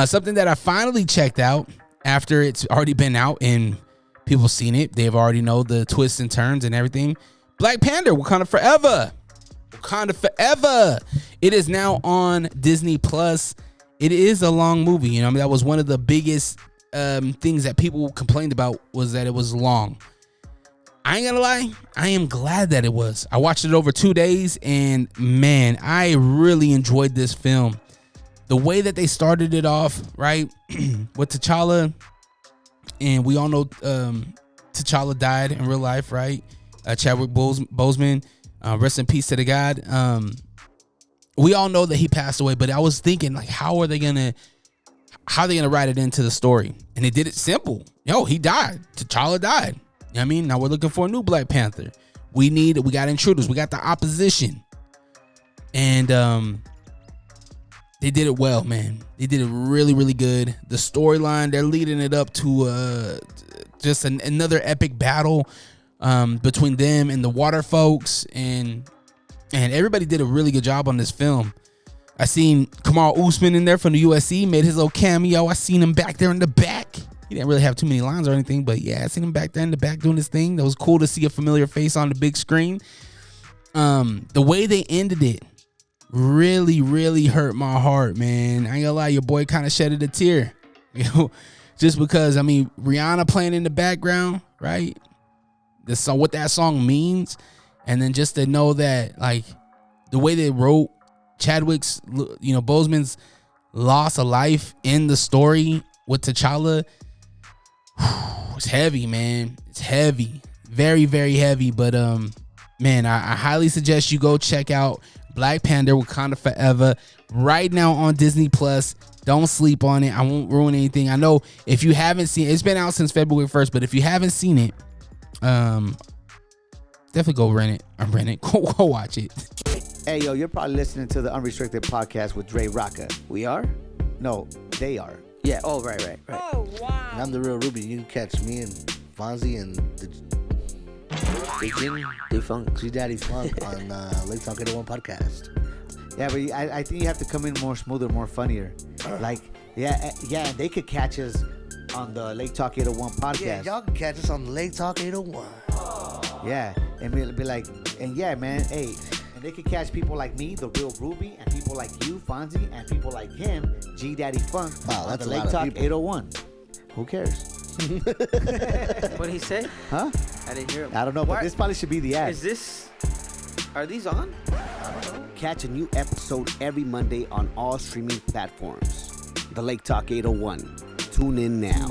Something that I finally checked out after it's already been out and people seen it. They've already know the twists and turns and everything. Black Panther, Wakanda Forever. Wakanda Forever. It is now on Disney Plus. It is a long movie. You know, I mean, that was one of the biggest things that people complained about was that it was long. I ain't gonna lie, I am glad that it was. I watched it over 2 days, and man, I really enjoyed this film. The way that they started it off, right, with T'Challa, and we all know T'Challa died in real life, right? Chadwick Boseman, rest in peace to the God. We all know that he passed away, but I was thinking, like, how are they gonna write it into the story? And they did it simple. Yo, he died. T'Challa died. You know what I mean? Now we're looking for a new Black Panther. We got intruders. We got the opposition. And they did it well, man. They did it really, really good. The storyline, they're leading it up to just another epic battle between them and the water folks. And everybody did a really good job on this film. I seen Kamal Usman in there from the USC, made his little cameo. I seen him back there in the back. He didn't really have too many lines or anything, but yeah, I seen him back there in the back doing his thing. That was cool to see a familiar face on the big screen. The way they ended it really, really hurt my heart, man. I ain't gonna lie, your boy kind of shedded a tear. You know, just because, I mean, Rihanna playing in the background, right? The song, what that song means, and then just to know that, like, the way they wrote Chadwick's, you know, Boseman's loss of life in the story with T'Challa, it's heavy, man. It's heavy, very, very heavy. But man, I highly suggest you go check out Black Panther: Wakanda Forever right now on Disney Plus. Don't sleep on it. I won't ruin anything. I know if you haven't seen it, it's been out since February 1st, but if you haven't seen it, definitely go rent it. Go watch it. Hey, yo, you're probably listening to the Unrestricted Podcast with DreRawka. We are? No, they are. Yeah, oh, right. Oh, wow. And I'm the real Ruby. You can catch me and Fonzie and the Funk. G-Daddy Funk on Lake Talk 801 Podcast. Yeah, but I think you have to come in more smoother, more funnier. Like, yeah, they could catch us on the Lake Talk 801 Podcast. Yeah, y'all can catch us on the Lake Talk 801. Yeah, and we'll be like, and yeah, man, hey, and they could catch people like me, the real Ruby, and people like you, Fonzie, and people like him, G-Daddy Funk, on the Lake Talk 801. Who cares? What did he say? Huh? I didn't hear him. I don't know, but this probably should be the ad. Are these on? Catch a new episode every Monday on all streaming platforms. The Lake Talk 801. Tune in now.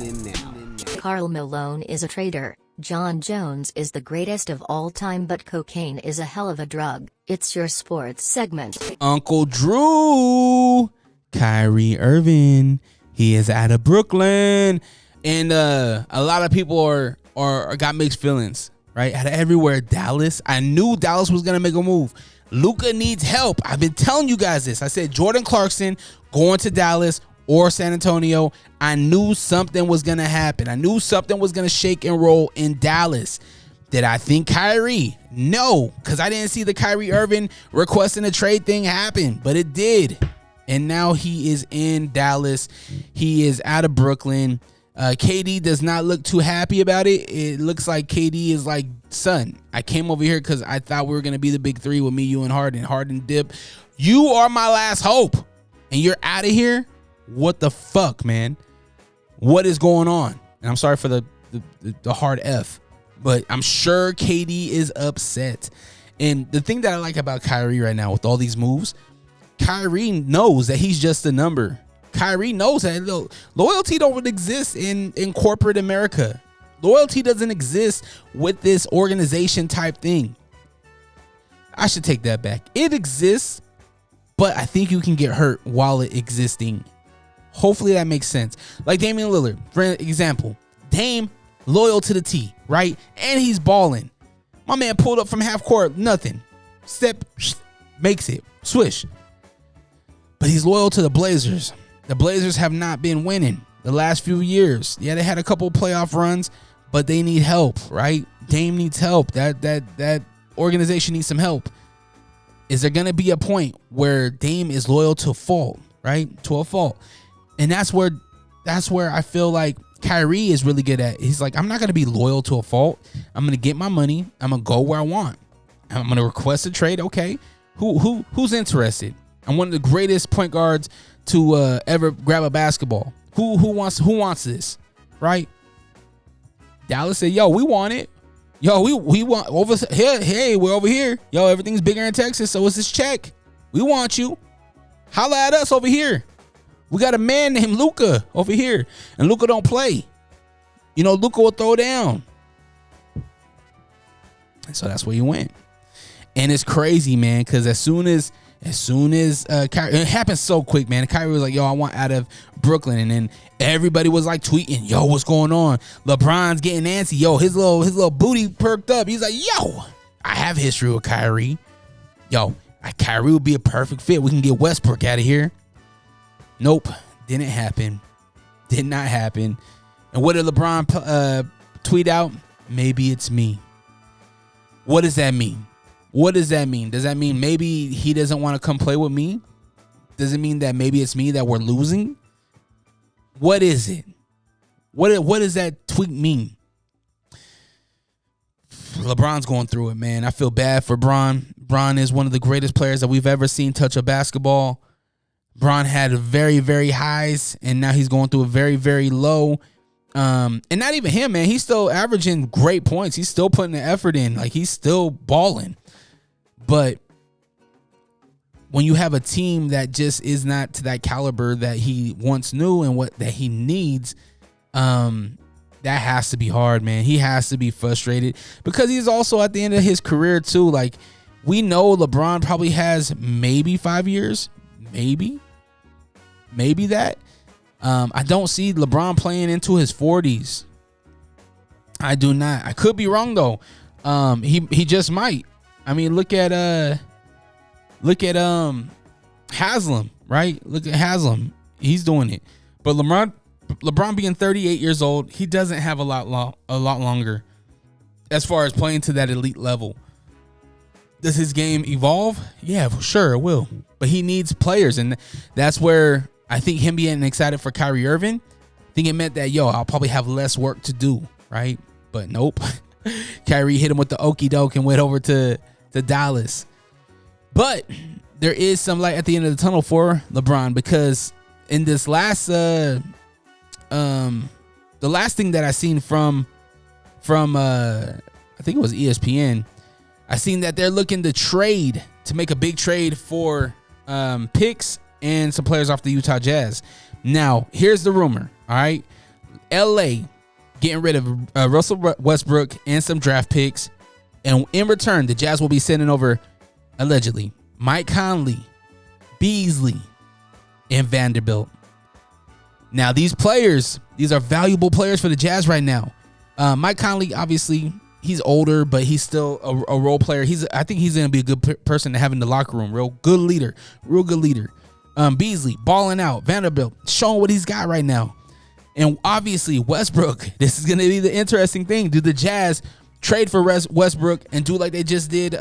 Karl Malone is a traitor. John Jones is the greatest of all time, but cocaine is a hell of a drug. It's your sports segment. Uncle Drew, Kyrie Irving, he is out of Brooklyn, and a lot of people are got mixed feelings, right? Out of everywhere, Dallas. I knew Dallas was gonna make a move. Luka needs help. I've been telling you guys this. I said Jordan Clarkson going to Dallas or San Antonio, I knew something was going to happen. I knew something was going to shake and roll in Dallas. Did I think Kyrie? No, because I didn't see the Kyrie Irving requesting a trade thing happen, but it did. And now he is in Dallas. He is out of Brooklyn. KD does not look too happy about it. It looks like KD is like, son, I came over here because I thought we were going to be the big three with me, you, and Harden. Harden dip. You are my last hope. And you're out of here? What the fuck, man? What is going on? And I'm sorry for the hard F. But I'm sure KD is upset. And the thing that I like about Kyrie right now with all these moves, Kyrie knows that he's just a number. Kyrie knows that loyalty don't exist in corporate America. Loyalty doesn't exist with this organization type thing. I should take that back. It exists, but I think you can get hurt while it existing. Hopefully that makes sense. Like Damian Lillard, for example. Dame, loyal to the T, right? And he's balling. My man pulled up from half court, nothing. Step, makes it. Swish. But he's loyal to the Blazers. The Blazers have not been winning the last few years. Yeah, they had a couple playoff runs, but they need help, right? Dame needs help. That organization needs some help. Is there going to be a point where Dame is loyal to a fault, right? To a fault. And that's where I feel like Kyrie is really good at. He's like, I'm not going to be loyal to a fault. I'm going to get my money. I'm going to go where I want. I'm going to request a trade. Okay. Who's interested? I'm one of the greatest point guards to ever grab a basketball. Who wants this? Right? Dallas said, yo, we want it. Yo, we want over here. Hey, we're over here. Yo, everything's bigger in Texas, so it's this check. We want you. Holla at us over here. We got a man named Luka over here, and Luka don't play. You know, Luka will throw down. And so that's where you went. And it's crazy, man, because as soon as Kyrie, it happened so quick, man. Kyrie was like, yo, I want out of Brooklyn. And then everybody was like tweeting, yo, what's going on? LeBron's getting antsy. Yo, his little booty perked up. He's like, yo, I have history with Kyrie. Yo, Kyrie would be a perfect fit. We can get Westbrook out of here. Nope. Didn't happen. Did not happen. And what did LeBron tweet out? Maybe it's me. What does that mean? What does that mean? Does that mean maybe he doesn't want to come play with me? Does it mean that maybe it's me that we're losing? What is it? What does that tweet mean? LeBron's going through it, man. I feel bad for Bron. Bron is one of the greatest players that we've ever seen touch a basketball. Bron had very, very highs, and now he's going through a very, very low. And not even him, man. He's still averaging great points. He's still putting the effort in. Like, he's still balling. But when you have a team that just is not to that caliber that he once knew and what that he needs, that has to be hard, man. He has to be frustrated because he's also at the end of his career too. Like, we know LeBron probably has maybe 5 years, maybe that. I don't see LeBron playing into his 40s. I do not. I could be wrong though. He just might. I mean, look at Haslam, right? Look at Haslam. He's doing it. But LeBron being 38 years old, he doesn't have a lot longer as far as playing to that elite level. Does his game evolve? Yeah, for sure it will. But he needs players, and that's where I think him being excited for Kyrie Irving, I think it meant that, yo, I'll probably have less work to do, right? But nope. Kyrie hit him with the okie doke and went over to Dallas. But there is some light at the end of the tunnel for LeBron, because in this last the last thing that I seen from I think it was ESPN, I seen that they're looking to make a big trade for picks and some players off the Utah Jazz. Now, here's the rumor, all right? LA getting rid of Russell Westbrook and some draft picks. And in return, the Jazz will be sending over, allegedly, Mike Conley, Beasley, and Vanderbilt. Now, these are valuable players for the Jazz right now. Mike Conley, obviously, he's older, but he's still a role player. I think he's going to be a good person to have in the locker room. Real good leader. Beasley balling out. Vanderbilt showing what he's got right now. And obviously Westbrook, this is going to be the interesting thing. Do the Jazz trade for Westbrook and do like they just did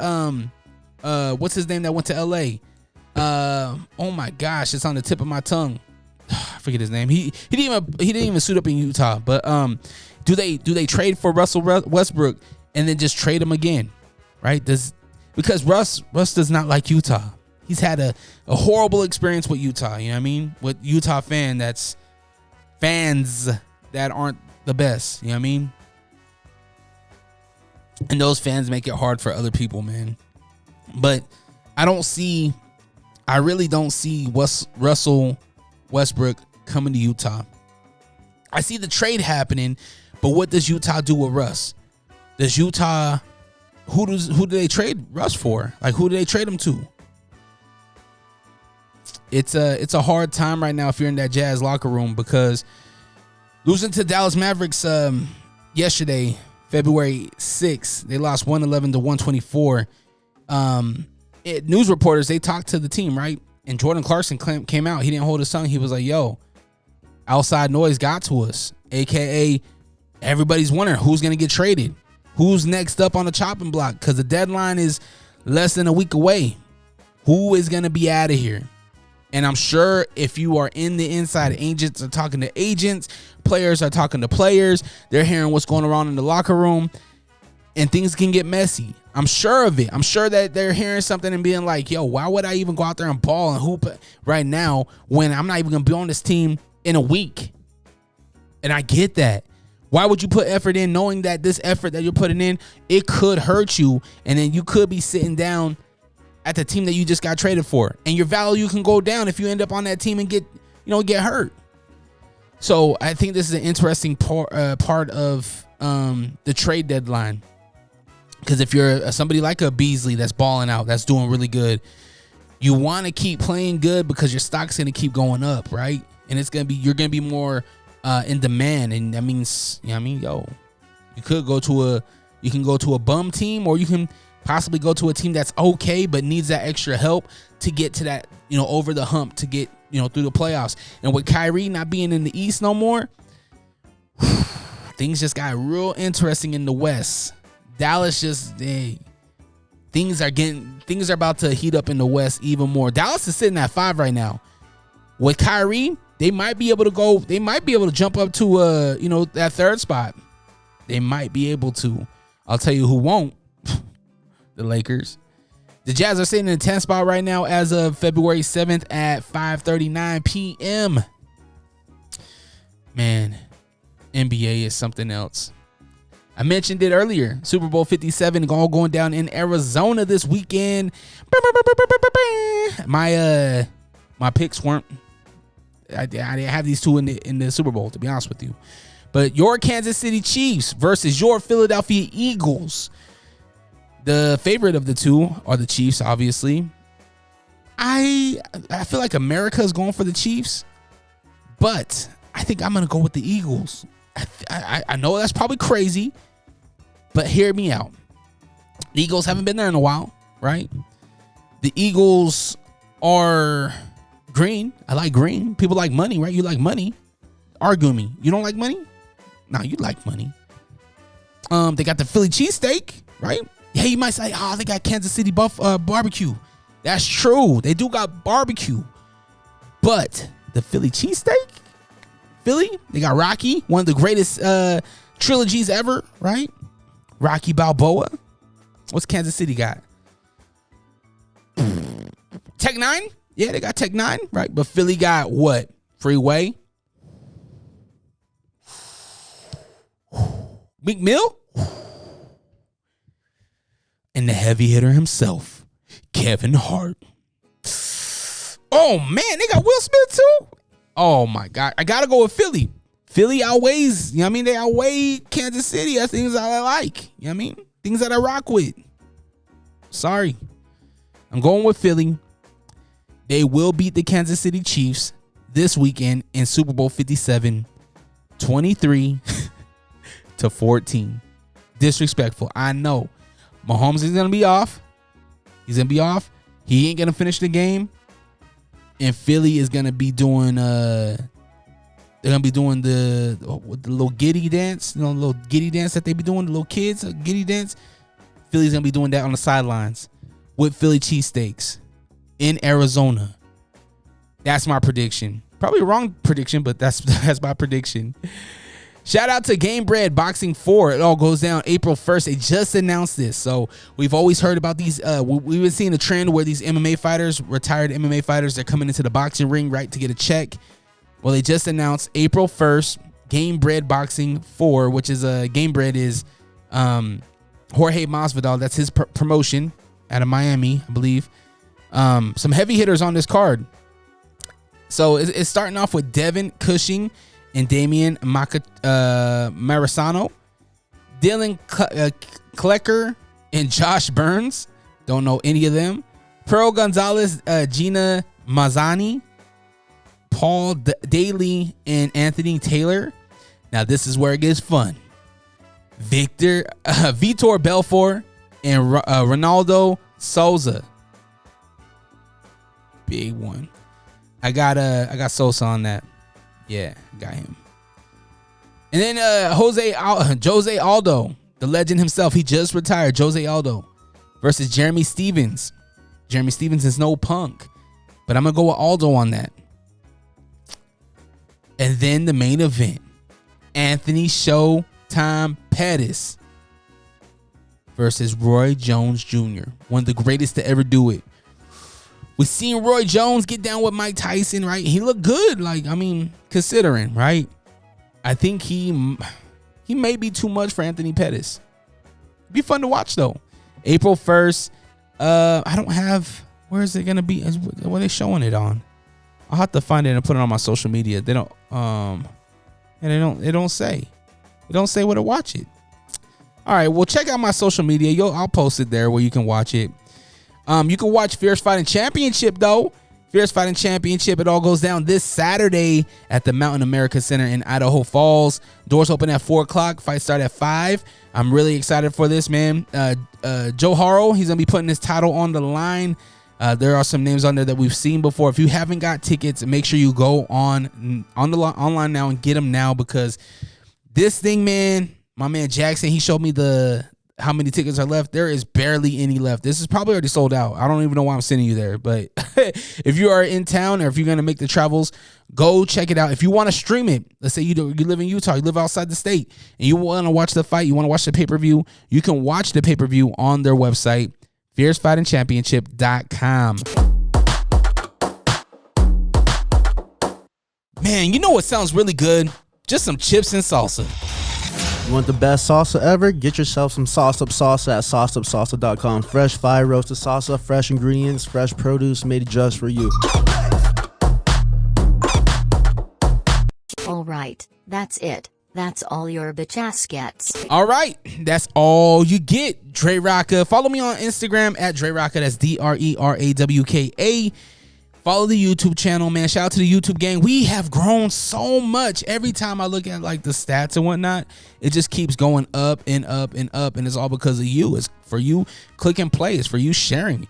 what's his name that went to LA? Oh my gosh, it's on the tip of my tongue. I forget his name. He didn't even suit up in Utah. But do they trade for Russell Westbrook and then just trade him again? Right? Because Russ does not like Utah. He's had a horrible experience with Utah, you know what I mean? With Utah fans that aren't the best, you know what I mean? And those fans make it hard for other people, man. But I really don't see Russell Westbrook coming to Utah. I see the trade happening, but what does Utah do with Russ? Does Utah, who do they trade Russ for? Like, who do they trade him to? It's a hard time right now if you're in that Jazz locker room, because losing to Dallas Mavericks yesterday, February 6th, they lost 111 to 124. News reporters, they talked to the team, right? And Jordan Clarkson came out. He didn't hold his tongue. He was like, yo, outside noise got to us. AKA, everybody's wondering who's going to get traded. Who's next up on the chopping block? Because the deadline is less than a week away. Who is going to be out of here? And I'm sure if you are in the inside, agents are talking to agents, players are talking to players. They're hearing what's going on in the locker room, and things can get messy. I'm sure of it. I'm sure that they're hearing something and being like, yo, why would I even go out there and ball and hoop right now when I'm not even going to be on this team in a week? And I get that. Why would you put effort in knowing that this effort that you're putting in, it could hurt you, and then you could be sitting down at the team that you just got traded for, and your value can go down if you end up on that team and get hurt. So I think this is an interesting part of the trade deadline, because if you're somebody like a Beasley that's balling out, that's doing really good, you want to keep playing good because your stock's going to keep going up, right? And you're going to be more in demand, and that means, you can go to a bum team, or you can possibly go to a team that's okay but needs that extra help to get to that, over the hump, to get, through the playoffs. And with Kyrie not being in the East no more, things just got real interesting in the West. Dallas things are about to heat up in the West even more. Dallas is sitting at 5 right now. With Kyrie, they might be able to jump up to that third spot. They might be able to. I'll tell you who won't. The Lakers. The Jazz are sitting in the 10th spot right now as of February 7th at 5:39 p.m. Man, NBA is something else. I mentioned it earlier. Super Bowl 57 all going down in Arizona this weekend. My picks weren't. I didn't have these two in the Super Bowl, to be honest with you. But your Kansas City Chiefs versus your Philadelphia Eagles. The favorite of the two are the Chiefs, obviously. I feel like America is going for the Chiefs, but I think I'm going to go with the Eagles. I know that's probably crazy, but hear me out. The Eagles haven't been there in a while, right? The Eagles are green. I like green. People like money, right? You like money. Argue me. You don't like money? No, you like money. They got the Philly cheesesteak, right? Yeah, you might say, they got Kansas City barbecue. That's true. They do got barbecue. But the Philly cheesesteak? Philly? They got Rocky, one of the greatest trilogies ever, right? Rocky Balboa. What's Kansas City got? Tech 9? Yeah, they got Tech 9, right? But Philly got what? Freeway? Meek Mill? And the heavy hitter himself, Kevin Hart. Oh, man, they got Will Smith, too? Oh, my God. I got to go with Philly. Philly outweighs, they outweigh Kansas City. That's things that I like. Things that I rock with. Sorry. I'm going with Philly. They will beat the Kansas City Chiefs this weekend in Super Bowl 57, 23-14. Disrespectful. I know. Mahomes is going to be off. He's going to be off. He ain't going to finish the game. and Philly is gonna be doing they're gonna be doing the little giddy dance, the little giddy dance that they be doing, the little kids giddy dance. Philly's gonna be doing that on the sidelines with Philly cheesesteaks in Arizona. That's my prediction. Probably a wrong prediction, but that's my prediction. Shout out to Game Bread Boxing 4. It all goes down April 1st. They just announced this. So we've always heard about these. We've been seeing a trend where these MMA fighters, retired MMA fighters, they're coming into the boxing ring, right, to get a check. Well, they just announced April 1st, Game Bread Boxing 4, which is Game Bread is Jorge Masvidal. That's his promotion out of Miami, I believe. Some heavy hitters on this card. So it's starting off with Devin Cushing and Damian Marisano, Dylan Klecker and Josh Burns. Don't know any of them. Pearl Gonzalez, Gina Mazzani, Paul Daly, and Anthony Taylor. Now this is where it gets fun. Vitor Belfort and Ronaldo Souza. Big one. I got Sosa on that. Yeah, got him. And then Jose Aldo, the legend himself, he just retired. Jose Aldo versus Jeremy Stevens. Jeremy Stevens is no punk, but I'm gonna go with Aldo on that. And then the main event, Anthony Showtime Pettis versus Roy Jones Jr., one of the greatest to ever do it. We seen Roy Jones get down with Mike Tyson, right? He looked good, like, I mean, considering, right? I think he may be too much for Anthony Pettis. Be fun to watch though. April 1st. I don't have, where is it gonna be? What are they showing it on? I'll have to find it and put it on my social media. They don't and they don't say. They don't say where to watch it. All right, well, check out my social media. I'll post it there where you can watch it. You can watch Fierce Fighting Championship though. Fierce Fighting Championship. It all goes down this Saturday at the Mountain America Center in Idaho Falls. Doors open at 4:00. Fights start at 5. I'm really excited for this, man. Joe Haro, he's gonna be putting his title on the line. There are some names on there that we've seen before. If you haven't got tickets, make sure you go online now and get them now, because this thing, man, my man Jackson, he showed me how many tickets are left. There is barely any left. This is probably already sold out. I don't even know why I'm sending you there, but if you are in town or if you're going to make the travels, go check it out. If you want to stream it, let's say you live in Utah, you live outside the state, and you want to watch the fight, you want to watch the pay-per-view, you can watch the pay-per-view on their website, fiercefightingchampionship.com. Man, you know what sounds really good? Just some chips and salsa. You want the best salsa ever? Get yourself some Sauce Up Salsa at sauceupsalsa.com. Fresh fire roasted salsa, fresh ingredients, fresh produce made just for you. All right, that's it. That's all your bitch ass gets. All right, that's all you get. DreRawka. Follow me on Instagram at DreRawka. That's DRERAWKA. Follow the YouTube channel, man. Shout out to the YouTube gang. We have grown so much. Every time I look at like the stats and whatnot, it just keeps going up and up and up. And it's all because of you. It's for you click and play. It's for you sharing.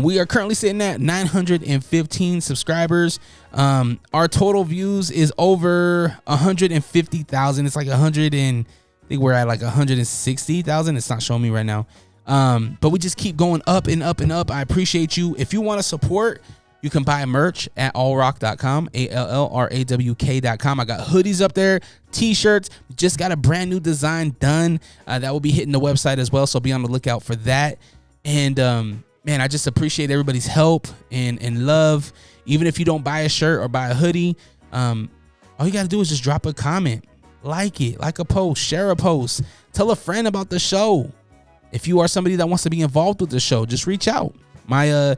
We are currently sitting at 915 subscribers. Our total views is over 150,000. It's like 100 and I think we're at like 160,000. It's not showing me right now. But we just keep going up and up and up. I appreciate you. If you want to support, you can buy merch at allrock.com, ALLRAWK.com. I got hoodies up there, t-shirts, just got a brand new design done. That will be hitting the website as well, so be on the lookout for that. And man, I just appreciate everybody's help and love. Even if you don't buy a shirt or buy a hoodie, all you got to do is just drop a comment, like it, like a post, share a post, tell a friend about the show. If you are somebody that wants to be involved with the show, just reach out. My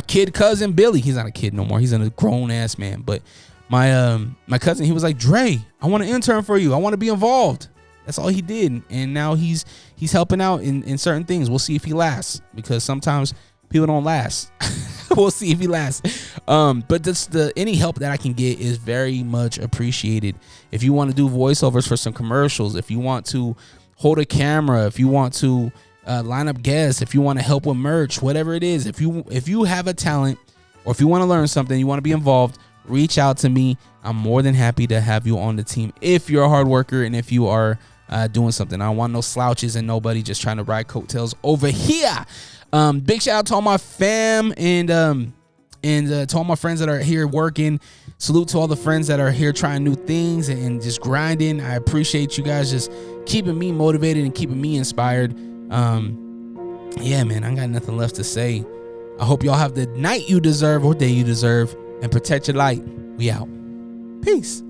kid cousin Billy, he's not a kid no more. He's a grown ass man. But my cousin, he was like, Dre, I want to intern for you. I want to be involved. That's all he did. And now he's helping out in certain things. We'll see if he lasts, because sometimes people don't last. We'll see if he lasts. But any help that I can get is very much appreciated. If you want to do voiceovers for some commercials, if you want to hold a camera, if you want to line up guests, if you want to help with merch, whatever it is, if you have a talent or if you want to learn something, you want to be involved, reach out to me. I'm more than happy to have you on the team if you're a hard worker and if you are doing something. I don't want no slouches and nobody just trying to ride coattails over here. Big shout out to all my fam and to all my friends that are here working. Salute to all the friends that are here trying new things and just grinding. I appreciate you guys just keeping me motivated and keeping me inspired. Yeah, man, I got nothing left to say. I hope y'all have the night you deserve or day you deserve, and protect your light. We out. Peace.